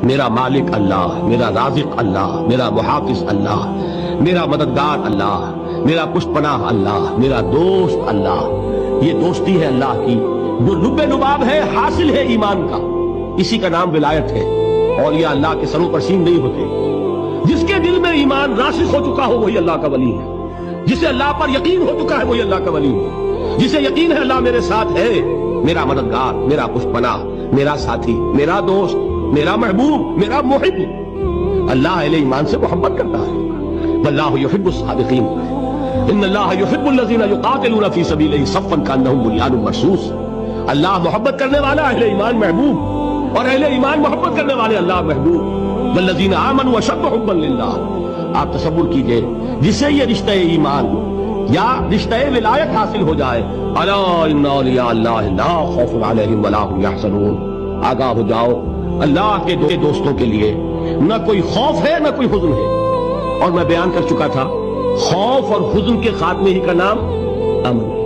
میرا مالک اللہ، میرا رازق اللہ، میرا محافظ اللہ، میرا مددگار اللہ، میرا پشت پناہ اللہ، میرا دوست اللہ۔ یہ دوستی ہے اللہ کی جو لب لباب ہے، حاصل ہے ایمان کا، اسی کا نام ولایت ہے۔ اور یہ اللہ کے سروں پر سین نہیں ہوتے۔ جس کے دل میں ایمان راسخ ہو چکا ہو وہی اللہ کا ولی ہے، جسے اللہ پر یقین ہو چکا ہے وہی اللہ کا ولی ہے، جسے یقین ہے اللہ میرے ساتھ ہے، میرا مددگار، میرا پشت پناہ، میرا ساتھی، میرا دوست، میرا محبوب، میرا محب۔ اللہ اہل ایمان سے محبت کرتا ہے۔ واللہ یحب الصادقین، ان اللہ یحب الذین یقاتلون فی سبیلہ صفا کانہم بنیان مرصوص۔ اللہ محبت کرنے والا، اہل ایمان محبوب، اور اہل ایمان محبت کرنے والے اللہ محبوب۔ والذین آمنوا اشد حبا للہ۔ آپ تصور کیجئے جسے یہ رشتہ ایمان یا رشتہ ولایت حاصل ہو جائے، الا ان اولیاء اللہ لا خوف علیہم ولا هم یحزنون، آگاہ ہو جاؤ اللہ کے دوستوں کے لیے نہ کوئی خوف ہے نہ کوئی حزن ہے۔ اور میں بیان کر چکا تھا خوف اور حزن کے خاتمے ہی کا نام امن۔